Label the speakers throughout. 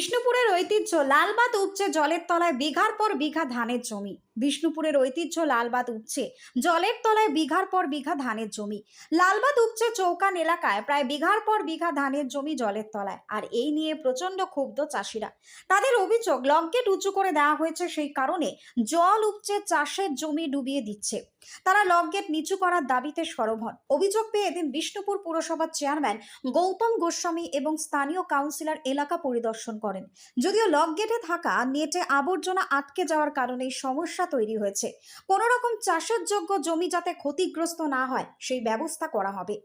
Speaker 1: বিষ্ণুপুরের ঐতিহ্য লালবাত উপচে জলের তলায় বিঘার পর বিঘা ধানের জমি। বিষ্ণুপুরের ঐতিহ্য লালবাত উপচে জলের তলায় বিঘার পর বিঘা ধানের জমি। লালবাত উপচে চৌকান এলাকায় প্রায় বিঘার পর বিঘা ধানের জমি জলের তলায়। আর এই নিয়ে প্রচন্ড ক্ষুব্ধ চাষিরা। তাদের অভিযোগ লকগেট উঁচু করে দেওয়া হয়েছে, সেই কারণে জল উপচে চাষের জমি ডুবিয়ে দিচ্ছে। তারা লকগেট নিচু করার দাবিতে সরব হন। অভিযোগ পেয়ে এদিন বিষ্ণুপুর পুরসভার চেয়ারম্যান গৌতম গোস্বামী এবং স্থানীয় কাউন্সিলর এলাকা পরিদর্শন করেন। যদিও লকগেটে থাকা নেটে আবর্জনা আটকে যাওয়ার কারণে সমস্যা তৈরি হয়েছে। কোনো রকম চাষের যোগ্য জমি যাতে ক্ষতিগ্রস্ত না হয় সেই ব্যবস্থা করা হবে।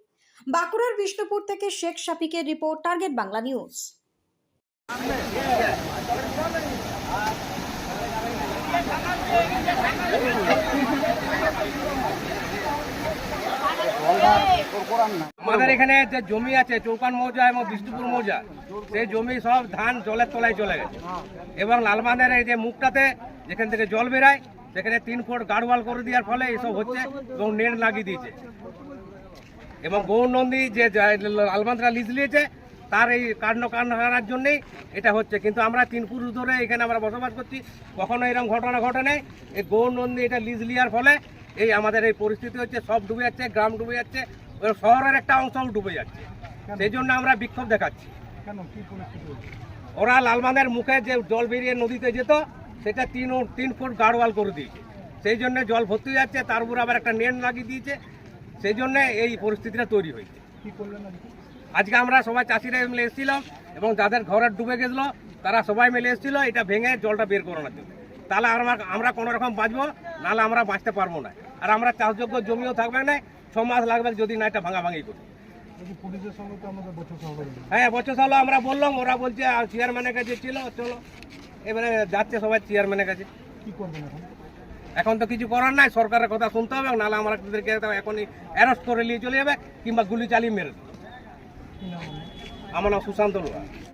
Speaker 1: বাঁকুড়ার বিষ্ণুপুর থেকে শেখ শাফিকের রিপোর্ট, টার্গেট বাংলা নিউজ।
Speaker 2: আমাদের এখানে যে জমি আছে চৌকান মৌজা এবং বিষ্ণুপুর মৌজা, সেই জমি সব ধান জলের তলায় চলে গেছে এবং লালবাঁধের এই যে মুখটাতে যেখান থেকে জল বেরায় সেখানে 3 ফুট গার্ডওয়াল করে দেওয়ার ফলে এইসব হচ্ছে এবং নেট লাগিয়ে দিয়েছে। এবং গৌর নন্দী যে লালবাঁধটা লিজ নিয়েছে তার এই কারণের জন্যই এটা হচ্ছে। কিন্তু আমরা 3 পুরুষ ধরে এখানে আমরা বসবাস করছি, কখনো এরকম ঘটনা ঘটে নেই। এই গৌর নন্দী এটা লিজ নেওয়ার ফলে এই আমাদের এই পরিস্থিতি হচ্ছে, সব ডুবে যাচ্ছে, গ্রাম ডুবে যাচ্ছে, শহরের একটা অংশও ডুবে যাচ্ছে। সেই জন্য আমরা বিক্ষোভ দেখাচ্ছি। ওরা লালবাঁধের মুখে যে জল বেরিয়ে নদীতে যেত সেটা 3 ফুট গার্ডওয়াল করে দিয়েছে, সেই জন্য জল ভর্তি যাচ্ছে, তার উপর আবার একটা নেট লাগিয়ে দিয়েছে। সেই জন্য এই পরিস্থিতিটা তৈরি হয়েছে। আজকে আমরা সবাই চাষিরা মিলে এসেছিলাম এবং যাদের ঘরে ডুবে গেছিলো তারা সবাই মিলে এসেছিল এটা ভেঙে জলটা বের করানোর জন্য। তাহলে আমরা কোনো রকম বাঁচবো, নাহলে আমরা বাঁচতে পারবো না। আর আমরা চাষযোগ্য জমিও থাকবে না, 6 মাস লাগবে যদি না এটা ভাঙাভাঙি করি। হ্যাঁ, বছর হলো আমরা বললাম, ওরা বলছে চেয়ারম্যানের কাছে ছিল, চলো এবারে যাচ্ছে সবাই চেয়ারম্যানের কাছে। কি করবেন এখন? তো কিছু করার নাই, সরকারের কথা শুনতে হবে, নাহলে আমরা তাদেরকে এখনই অ্যারেস্ট করে নিয়ে চলে যাবে কিংবা গুলি চালিয়ে মেরে দেবে। আমার নাম সুশান্ত লোহার।